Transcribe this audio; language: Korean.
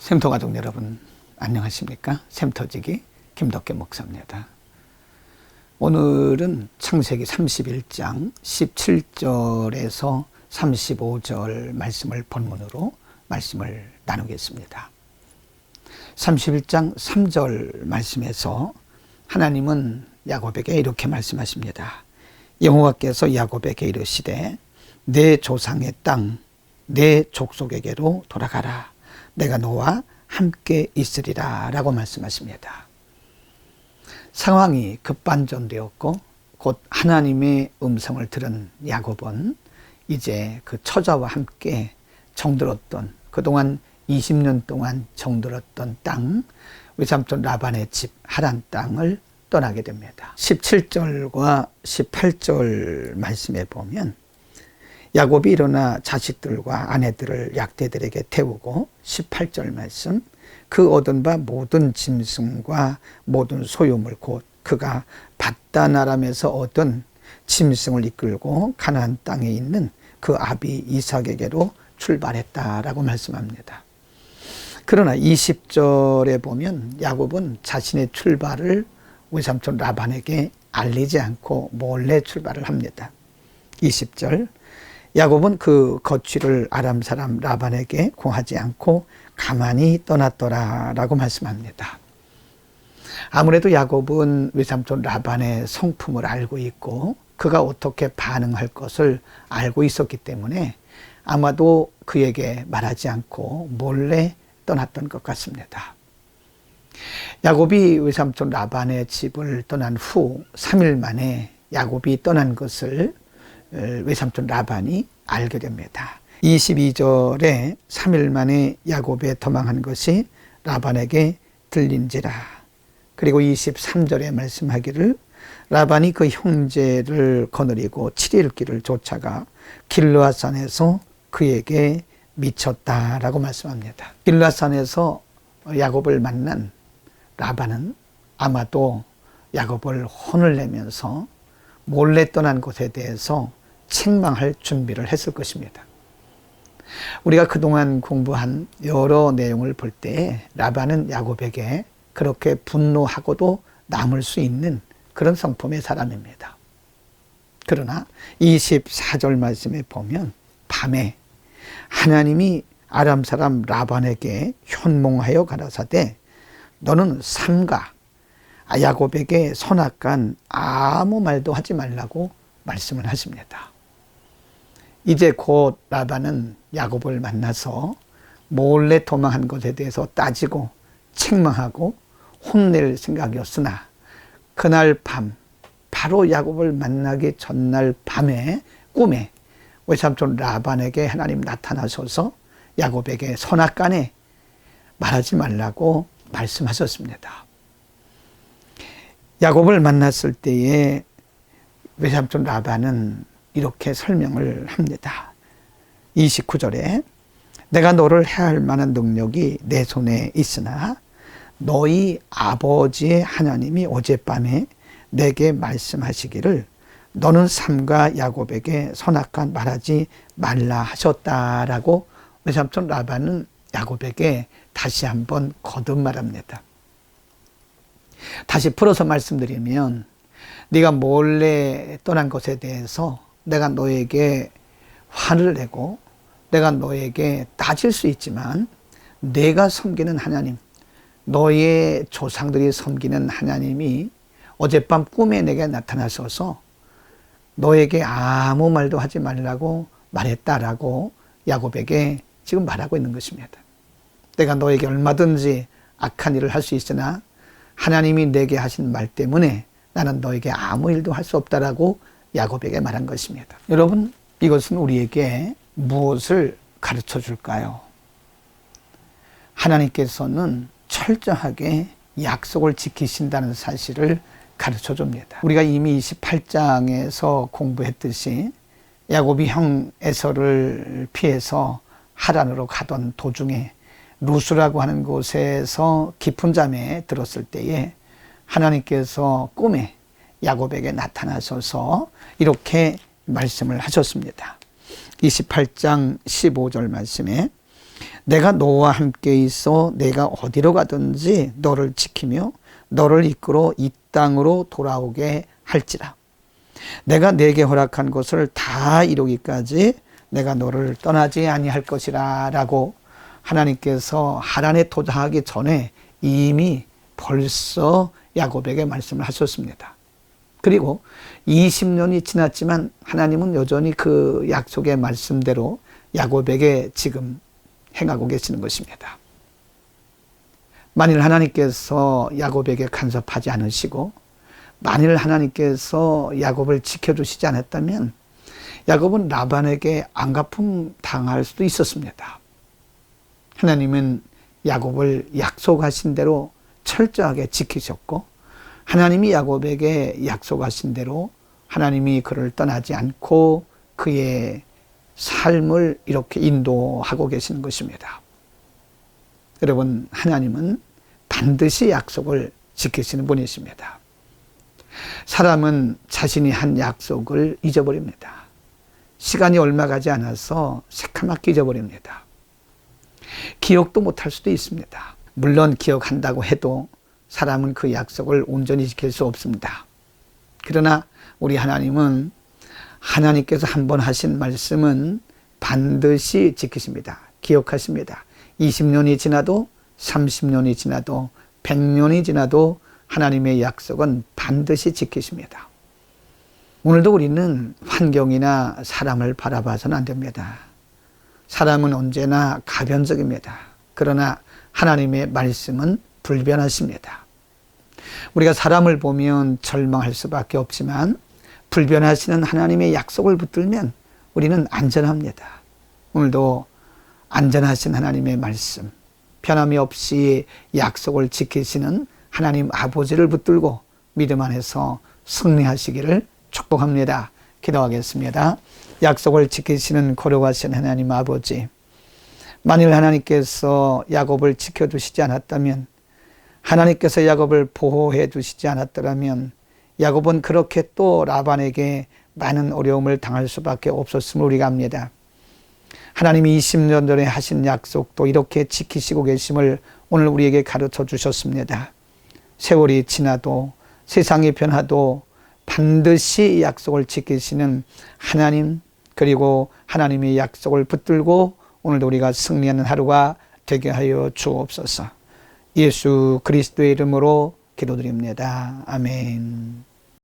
샘터 가족 여러분 안녕하십니까? 샘터지기 김덕계 목사입니다. 오늘은 창세기 31장 17절에서 35절 말씀을 본문으로 말씀을 나누겠습니다. 31장 3절 말씀에서 하나님은 야곱에게 이렇게 말씀하십니다. 여호와께서 야곱에게 이르시되 내 조상의 땅 내 족속에게로 돌아가라. 내가 너와 함께 있으리라 라고 말씀하십니다. 상황이 급반전되었고 곧 하나님의 음성을 들은 야곱은 이제 그 처자와 함께 정들었던 그동안 20년 동안 정들었던 땅 외삼촌 라반의 집 하란 땅을 떠나게 됩니다. 17절과 18절 말씀에 보면 야곱이 일어나 자식들과 아내들을 약대들에게 태우고 18절 말씀 그 얻은 바 모든 짐승과 모든 소유물 곧 그가 밧단 아람에서 얻은 짐승을 이끌고 가나안 땅에 있는 그 아비 이삭에게로 출발했다라고 말씀합니다. 그러나 20절에 보면 야곱은 자신의 출발을 외삼촌 라반에게 알리지 않고 몰래 출발을 합니다. 20절 야곱은 그 거취를 아람 사람 라반에게 공하지 않고 가만히 떠났더라 라고 말씀합니다. 아무래도 야곱은 외삼촌 라반의 성품을 알고 있고 그가 어떻게 반응할 것을 알고 있었기 때문에 아마도 그에게 말하지 않고 몰래 떠났던 것 같습니다. 야곱이 외삼촌 라반의 집을 떠난 후 3일 만에 야곱이 떠난 것을 외삼촌 라반이 알게 됩니다. 22절에 3일 만에 야곱에 도망한 것이 라반에게 들린지라. 그리고 23절에 말씀하기를 라반이 그 형제를 거느리고 7일 길을 쫓아가 길르앗산에서 그에게 미쳤다라고 말씀합니다. 길르앗산에서 야곱을 만난 라반은 아마도 야곱을 혼을 내면서 몰래 떠난 곳에 대해서 책망할 준비를 했을 것입니다. 우리가 그동안 공부한 여러 내용을 볼 때 라반은 야곱에게 그렇게 분노하고도 남을 수 있는 그런 성품의 사람입니다. 그러나 24절 말씀에 보면 밤에 하나님이 아람 사람 라반에게 현몽하여 가라사대 너는 삼가 야곱에게 선악간 아무 말도 하지 말라고 말씀을 하십니다. 이제 곧 라반은 야곱을 만나서 몰래 도망한 것에 대해서 따지고 책망하고 혼낼 생각이었으나 그날 밤 바로 야곱을 만나기 전날 밤에 꿈에 외삼촌 라반에게 하나님 나타나셔서 야곱에게 선악간에 말하지 말라고 말씀하셨습니다. 야곱을 만났을 때에 외삼촌 라반은 이렇게 설명을 합니다. 29절에 내가 너를 해할 만한 능력이 내 손에 있으나 너희 아버지의 하나님이 어젯밤에 내게 말씀하시기를 너는 삼가 야곱에게 선악간 말하지 말라 하셨다라고 외삼촌 라반은 야곱에게 다시 한번 거듭말합니다. 다시 풀어서 말씀드리면 네가 몰래 떠난 것에 대해서 내가 너에게 화를 내고 내가 너에게 따질 수 있지만 내가 섬기는 하나님, 너의 조상들이 섬기는 하나님이 어젯밤 꿈에 내게 나타나셔서 너에게 아무 말도 하지 말라고 말했다라고 야곱에게 지금 말하고 있는 것입니다. 내가 너에게 얼마든지 악한 일을 할 수 있으나 하나님이 내게 하신 말 때문에 나는 너에게 아무 일도 할 수 없다라고 야곱에게 말한 것입니다. 여러분, 이것은 우리에게 무엇을 가르쳐 줄까요? 하나님께서는 철저하게 약속을 지키신다는 사실을 가르쳐 줍니다. 우리가 이미 28장에서 공부했듯이 야곱이 형 에서를 피해서 하란으로 가던 도중에 루스라고 하는 곳에서 깊은 잠에 들었을 때에 하나님께서 꿈에 야곱에게 나타나셔서 이렇게 말씀을 하셨습니다. 28장 15절 말씀에 내가 너와 함께 있어 내가 어디로 가든지 너를 지키며 너를 이끌어 이 땅으로 돌아오게 할지라. 내가 내게 허락한 것을 다 이루기까지 내가 너를 떠나지 아니할 것이라 라고 하나님께서 하란에 도착하기 전에 이미 벌써 야곱에게 말씀을 하셨습니다. 그리고 20년이 지났지만 하나님은 여전히 그 약속의 말씀대로 야곱에게 지금 행하고 계시는 것입니다. 만일 하나님께서 야곱에게 간섭하지 않으시고 만일 하나님께서 야곱을 지켜주시지 않았다면 야곱은 라반에게 안갚음 당할 수도 있었습니다. 하나님은 야곱을 약속하신 대로 철저하게 지키셨고 하나님이 야곱에게 약속하신 대로 하나님이 그를 떠나지 않고 그의 삶을 이렇게 인도하고 계시는 것입니다. 여러분, 하나님은 반드시 약속을 지키시는 분이십니다. 사람은 자신이 한 약속을 잊어버립니다. 시간이 얼마 가지 않아서 새카맣게 잊어버립니다. 기억도 못할 수도 있습니다. 물론 기억한다고 해도 사람은 그 약속을 온전히 지킬 수 없습니다. 그러나 우리 하나님은 하나님께서 한번 하신 말씀은 반드시 지키십니다. 기억하십니다. 20년이 지나도 30년이 지나도 100년이 지나도 하나님의 약속은 반드시 지키십니다. 오늘도 우리는 환경이나 사람을 바라봐서는 안 됩니다. 사람은 언제나 가변적입니다. 그러나 하나님의 말씀은 불변하십니다. 우리가 사람을 보면 절망할 수밖에 없지만 불변하시는 하나님의 약속을 붙들면 우리는 안전합니다. 오늘도 안전하신 하나님의 말씀, 변함이 없이 약속을 지키시는 하나님 아버지를 붙들고 믿음 안에서 승리하시기를 축복합니다. 기도하겠습니다. 약속을 지키시는 거룩하신 하나님 아버지, 만일 하나님께서 야곱을 지켜주시지 않았다면, 하나님께서 야곱을 보호해 주시지 않았더라면 야곱은 그렇게 또 라반에게 많은 어려움을 당할 수밖에 없었음을 우리가 압니다. 하나님이 20년 전에 하신 약속도 이렇게 지키시고 계심을 오늘 우리에게 가르쳐 주셨습니다. 세월이 지나도 세상이 변화도 반드시 약속을 지키시는 하나님, 그리고 하나님의 약속을 붙들고 오늘도 우리가 승리하는 하루가 되게 하여 주옵소서. 예수 그리스도의 이름으로 기도드립니다. 아멘.